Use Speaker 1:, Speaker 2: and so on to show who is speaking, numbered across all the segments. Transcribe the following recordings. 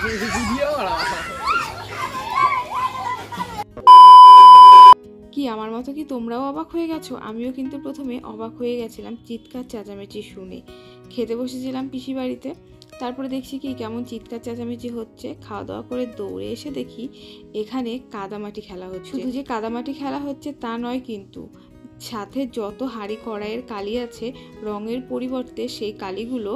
Speaker 1: কি আমার মতো কি তোমরাও অবাক হয়ে গেছো? আমিও কিন্তু প্রথমে অবাক হয়ে গেছিলাম চিৎকার চেঁচামেচি শুনে। খেতে বসেছিলাম পিসি বাড়িতে, তারপরে দেখছি কি কেমন চিৎকার চেঁচামেচি হচ্ছে। খাওয়া দাওয়া করে দৌড়ে এসে দেখি এখানে কাদামাটি খেলা হচ্ছে। শুধু যে কাদামাটি খেলা হচ্ছে তা নয়, কিন্তু সাথে যত হাঁড়ি কড়াইয়ের কালি আছে রঙের পরিবর্তে সেই কালিগুলো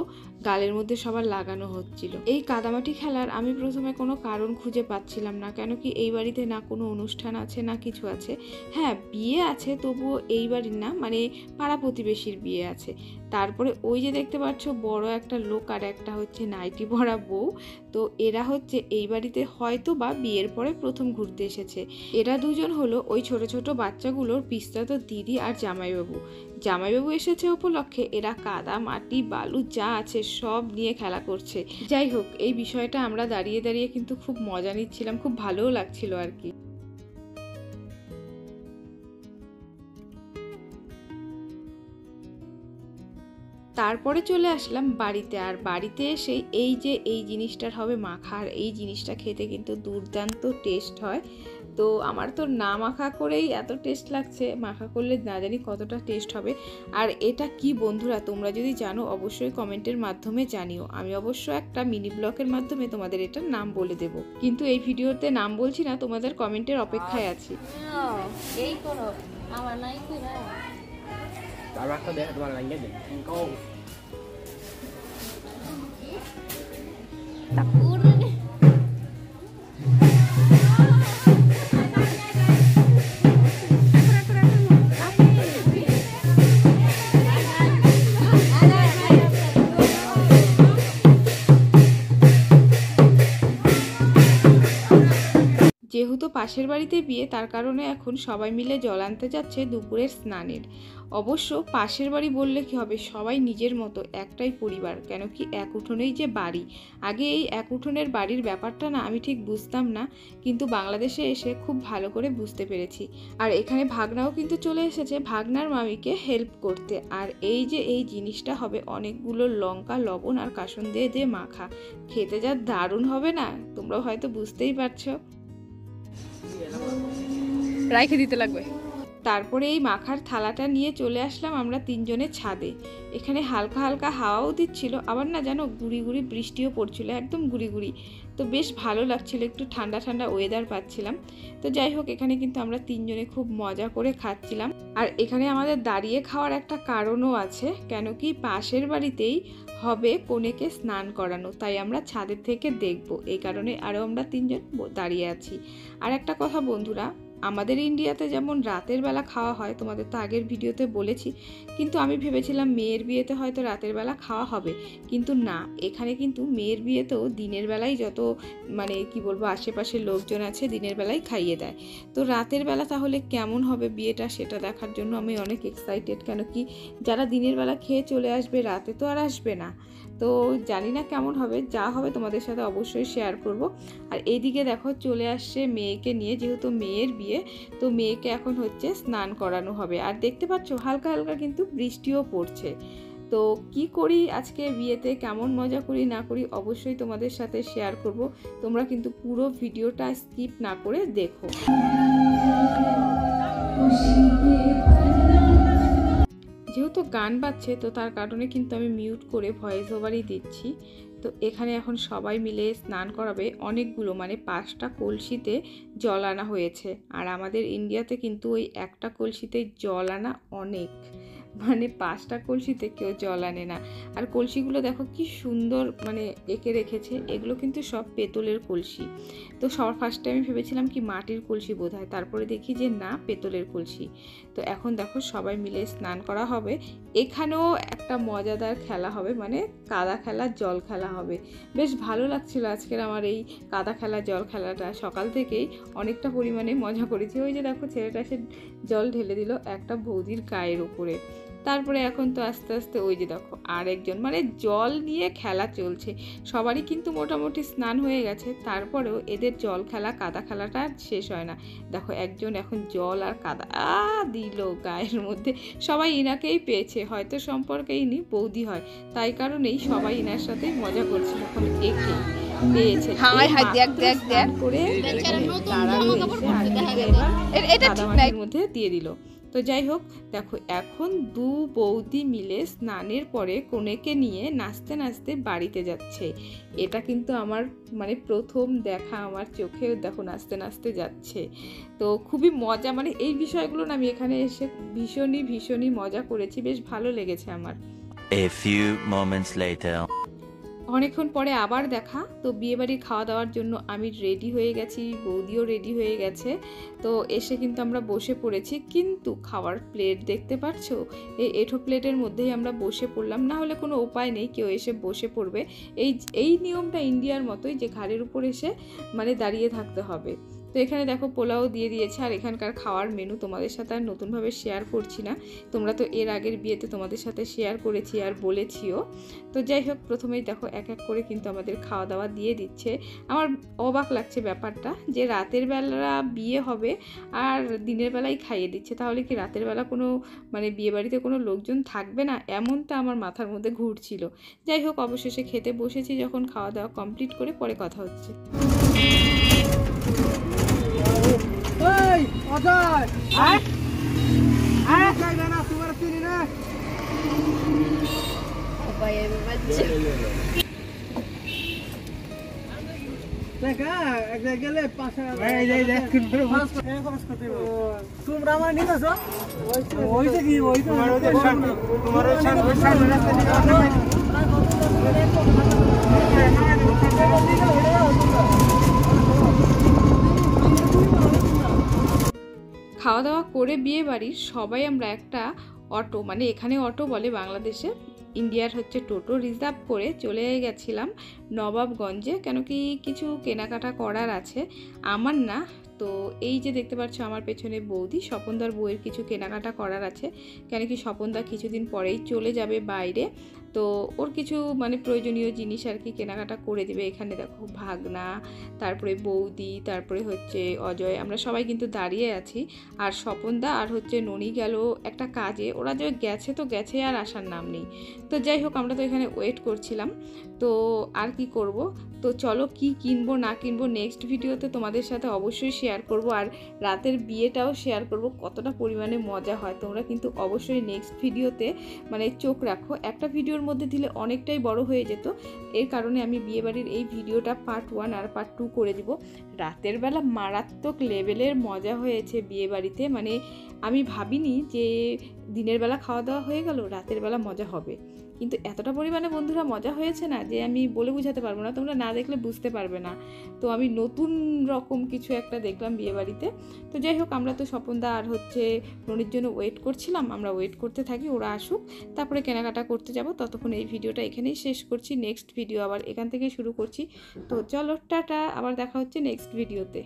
Speaker 1: গালের মধ্যে সবার লাগানো হচ্ছিল। এই কাদামাটি খেলার আমি প্রথমে কোনো কারণ খুঁজে পাচ্ছিলাম না, কেন কি এই বাড়িতে না কোনো অনুষ্ঠান আছে না কিছু আছে। হ্যাঁ, বিয়ে আছে, তবুও এই বাড়ির না, মানে পাড়া প্রতিবেশীর বিয়ে আছে। তারপরে ওই যে দেখতে পাচ্ছ বড় একটা লোক আর একটা হচ্ছে নাইটি পরা বউ, তো এরা হচ্ছে এই বাড়িতে হয়তো বা বিয়ের পরে প্রথম ঘুরতে এসেছে। এরা দুজন হলো ওই ছোট ছোট বাচ্চাগুলোর পিস্তাতো দিদি আর জামাইবাবু। জামাইবাবু এসেছে উপলক্ষে এরা কাদা মাটি বালু যা আছে সব নিয়ে খেলা করছে। যাই হোক, এই বিষয়টা আমরা দাঁড়িয়ে দাঁড়িয়ে কিন্তু খুব মজা নিচ্ছিলাম, খুব ভালোও লাগছিল আর কি। তারপরে চলে আসলাম বাড়িতে, আর বাড়িতে এসে এই যে এই জিনিসটার হবে মাখা, আর এই জিনিসটা খেতে কিন্তু দুর্দান্ত টেস্ট হয়। তো আমার তো না মাখা করেই এত টেস্ট লাগছে, মাখা করলে না জানি কতটা টেস্ট হবে। আর এটা কি বন্ধুরা, তোমরা যদি জানো অবশ্যই কমেন্টের মাধ্যমে জানিও। আমি অবশ্য একটা মিনি ব্লগের মাধ্যমে তোমাদের এটার নাম বলে দেব, কিন্তু এই ভিডিওতে নাম বলছি না, তোমাদের কমেন্টের অপেক্ষায় আছি।
Speaker 2: এই করো আমার নাই কইরা
Speaker 3: Taruh aku deh, dua lagi deh. Engkau.
Speaker 2: takut nih.
Speaker 1: যেহেতু পাশের বাড়িতে বিয়ে, তার কারণে এখন সবাই মিলে জল আনতে যাচ্ছে দুপুরের স্নানের। অবশ্য পাশের বাড়ি বললে কি হবে, সবাই নিজের মতো, একটাই পরিবার, কেন কি এক উঠোনেই যে বাড়ি। আগে এই এক উঠোনের বাড়ির ব্যাপারটা না আমি ঠিক বুঝতাম না, কিন্তু বাংলাদেশে এসে খুব ভালো করে বুঝতে পেরেছি। আর এখানে ভাগনাও কিন্তু চলে এসেছে ভাগনার মামিকে হেল্প করতে। আর এই যে এই জিনিসটা হবে অনেকগুলো লঙ্কা লবণ আর কাসুন দিয়ে দিয়ে মাখা, খেতে যা দারুণ হবে না, তোমরা হয়তো বুঝতেই পারছো। রাইখে দিতে লাগবে। তারপরে এই মাখার থালাটা নিয়ে চলে আসলাম আমরা তিনজনের ছাদে। এখানে হালকা হালকা হাওয়াও দিচ্ছিল, আবার না জানো গুড়ি গুড়ি বৃষ্টিও পড়ছিল, একদম গুড়ি গুড়ি। তো বেশ ভালো লাগছিল, একটু ঠান্ডা ঠান্ডা ওয়েদার পাচ্ছিলাম। তো যাই হোক, এখানে কিন্তু আমরা তিনজনে খুব মজা করে খাচ্ছিলাম। আর এখানে আমাদের দাঁড়িয়ে খাওয়ার একটা কারণও আছে, কেন কি পাশের বাড়িতেই হবে কনেকে স্নান করানো, তাই আমরা ছাদের থেকে দেখব, এই কারণে আরও আমরা তিনজন দাঁড়িয়ে আছি। আর একটা কথা বন্ধুরা, আমাদের ইন্ডিয়াতে যেমন রাতের বেলা খাওয়া হয়, তোমাদের তো আগের ভিডিওতে বলেছি, কিন্তু আমি ভেবেছিলাম মেয়ের বিয়েতে হয়তো রাতের বেলা খাওয়া হবে, কিন্তু না, এখানে কিন্তু মেয়ের বিয়েতেও দিনের বেলায় যত মানে কি বলবো আশেপাশের লোকজন আছে দিনের বেলায় খাইয়ে দেয়। তো রাতের বেলা তাহলে কেমন হবে বিয়েটা, সেটা দেখার জন্য আমি অনেক এক্সাইটেড, কেন কি যারা দিনের বেলা খেয়ে চলে আসবে রাতে তো আর আসবে না। তো জানি না কেমন হবে, যা হবে তোমাদের সাথে অবশ্যই শেয়ার করব। আর এইদিকে দেখো চলে আসছে মেয়েকে নিয়ে, যেহেতু মেয়ের বিয়ে, তো মেয়েকে এখন হচ্ছে স্নান করানো হবে। আর দেখতে পাচ্ছ হালকা হালকা কিন্তু বৃষ্টিও পড়ছে। তো কি করি আজকে বিয়েতে, কেমন মজা করি না করি অবশ্যই তোমাদের সাথে শেয়ার করব। তোমরা কিন্তু পুরো ভিডিওটা স্কিপ না করে দেখো। যেহেতু গান বাজছে, তো তার কারণে কিন্তু আমি মিউট করে ভয়েস ওভারই দিচ্ছি। তো এখানে এখন সবাই মিলে স্নান করাবে, অনেকগুলো মানে 5টা কলসিতে জল আনা হয়েছে। আর আমাদের ইন্ডিয়াতে কিন্তু ওই একটা কলসিতে জল আনা অনেক, মানে 5টা কলসিতে কেউ জল আনে না। আর কলসিগুলো দেখো কি সুন্দর মানে এঁকে রেখেছে, এগুলো কিন্তু সব পেতলের কলসি। তো সবার ফার্স্টে আমি ভেবেছিলাম কি মাটির কলসি বোধহয়, তারপরে দেখি যে না, পেতলের কলসি। তো এখন দেখো সবাই মিলে স্নান করা হবে। এখানেও একটা মজাদার খেলা হবে, মানে কাদা খেলা জল খেলা হবে। বেশ ভালো লাগছিল আজকের আমার এই কাদা খেলা জল খেলাটা, সকাল থেকেই অনেকটা পরিমাণে মজা করেছি। ওই যে দেখো ছেলেটা এসে জল ঢেলে দিল একটা বৌদির গায়ের উপরে। তারপরে এখন তো আস্তে আস্তে ওই যে দেখো আরেকজন, মানে জল নিয়ে খেলা চলছে। সবারই কিন্তু মোটামুটি স্নান হয়ে গেছে, তারপরেও এদের জল খেলা কাদা খেলাটা শেষ হয় না। দেখো একজন এখন জল আর কাদা দিল গায়ের মধ্যে। সবাই ইনাকেই পেয়েছে, হয়তো সম্পর্কে ইনি বৌদি হয়, তাই কারণেই সবাই ইনার সাথে মজা করছে এখন একে। পেয়েছে।
Speaker 2: হায় হায়, দেখ, দেখ, দেখ।
Speaker 1: স্নান করে
Speaker 2: বেচারা নতুন
Speaker 1: তারা
Speaker 2: জামা
Speaker 1: এসে
Speaker 2: কাপড় পরতে দেখা
Speaker 1: আজকে
Speaker 2: গেল।
Speaker 1: এবার
Speaker 2: এটা ঠিক নাই।
Speaker 1: কাদামাটির মধ্যে দিয়ে দিল। তো যাই হোক, দেখো এখন দু বৌদি মিলে স্নানের পরে কনেকে নিয়ে নাচতে নাচতে বাড়িতে যাচ্ছে। এটা কিন্তু আমার মানে প্রথম দেখা, আমার চোখেও দেখো নাচতে নাচতে যাচ্ছে। তো খুবই মজা, মানে এই বিষয়গুলো না আমি এখানে এসে ভীষণই ভীষণই মজা করেছি, বেশ ভালো লেগেছে আমার।
Speaker 4: A few moments later.
Speaker 1: অনেকক্ষণ পরে আবার দেখা। তো বিয়েবাড়ির খাওয়া দাওয়ার জন্য আমি রেডি হয়ে গেছি, বৌদিও রেডি হয়ে গেছে। তো এসে কিন্তু আমরা বসে পড়েছি, কিন্তু খাওয়ার প্লেট দেখতে পাচ্ছো, এই এঁঠো প্লেটের মধ্যেই আমরা বসে পড়লাম, না হলে কোনো উপায় নেই, কেউ এসে বসে পড়বে। এই নিয়মটা ইন্ডিয়ার মতোই, যে ঘাড়ের উপর এসে মানে দাঁড়িয়ে থাকতে হবে। তো এখানে দেখো পোলাও দিয়ে দিয়েছে, আর এখানকার খাওয়ার মেনু তোমাদের সাথে আর নতুনভাবে শেয়ার করছি না, তোমরা তো এর আগের বিয়েতে তোমাদের সাথে শেয়ার করেছি আর বলেছিও। তো যাই হোক, প্রথমেই দেখো এক এক করে কিন্তু আমাদের খাওয়া দাওয়া দিয়ে দিচ্ছে। আমার অবাক লাগছে ব্যাপারটা, যে রাতের বেলা বিয়ে হবে আর দিনের বেলায় খাইয়ে দিচ্ছে, তাহলে কি রাতের বেলা কোনো মানে বিয়ে বাড়িতে কোনো লোকজন থাকবে না, এমনটা আমার মাথার মধ্যে ঘুরছিল। যাই হোক, অবশেষে খেতে বসেছি, যখন খাওয়া দাওয়া কমপ্লিট করে পরে কথা হচ্ছে।
Speaker 5: তোমরা আমার নিতেছ ওইটা কি ওইটা
Speaker 1: খাওয়া দাওয়া করে বিয়ে বাড়ির সবাই আমরা একটা অটো, মানে এখানে অটো বলে বাংলাদেশে, ইন্ডিয়ার হচ্ছে টোটো, রিজার্ভ করে চলে গেছিলাম নবাবগঞ্জে, কেন কি কিছু কেনাকাটা করার আছে আমার না। তো এই যে দেখতে পাচ্ছ আমার পেছনে বৌদি, স্বপনদার বউয়ের কিছু কেনাকাটা করার আছে, কেন কি স্বপনদা কিছুদিন পরেই চলে যাবে বাইরে, তো ওর কিছু মানে প্রয়োজনীয় জিনিস আর কি কেনাকাটা করে দেবে। এখানে দেখো ভাগনা, তারপরে বৌদি, তারপরে হচ্ছে অজয়, আমরা সবাই কিন্তু দাঁড়িয়ে আছি। আর স্বপনদা আর হচ্ছে ননি গেল একটা কাজে, ওরা যে গেছে তো গেছে, আর আসার নাম নেই। তো যাই হোক, আমরা তো এখানে ওয়েট করছিলাম, তো আর কি করব। তো চলো কি কিনবো না কিনবো নেক্সট ভিডিওতে তোমাদের সাথে অবশ্যই শেয়ার করব, আর রাতের বিয়েটাও শেয়ার করব, কতটা পরিমাণে মজা হয়। তোমরা কিন্তু অবশ্যই নেক্সট ভিডিওতে মানে চোখ রাখো, একটা ভিডিওর মধ্যে দিলে অনেকটাই বড় হয়ে যেত, এর কারণে আমি বিয়েবাড়ির এই ভিডিওটা পার্ট 1 আর পার্ট 2 করে দিব। রাতের বেলা মারাত্মক লেভেলের মজা হয়েছে বিয়েবাড়িতে, মানে আমি ভাবিনি যে দিনের বেলা খাওয়া দাওয়া হয়ে গেল, রাতের বেলা মজা হবে, কিন্তু এতটা পরিমাণে বন্ধুরা মজা হয়েছে না যে আমি বলে বোঝাতে পারবো না, তোমরা না দেখলে বুঝতে পারবে না। তো আমি নতুন রকম কিছু একটা দেখলাম বিয়েবাড়িতে। তো যাই হোক, আমরা তো স্বপনদা আর হচ্ছে ননির জন্য ওয়েট করছিলাম, আমরা ওয়েট করতে থাকি ওরা আসুক, তারপরে কেনাকাটা করতে যাব। ততক্ষণ এই ভিডিওটা এখানেই শেষ করছি, নেক্সট ভিডিও আবার এখান থেকেই শুরু করছি। তো চলো টাটা, আবার দেখা হচ্ছে নেক্সট ভিডিওতে।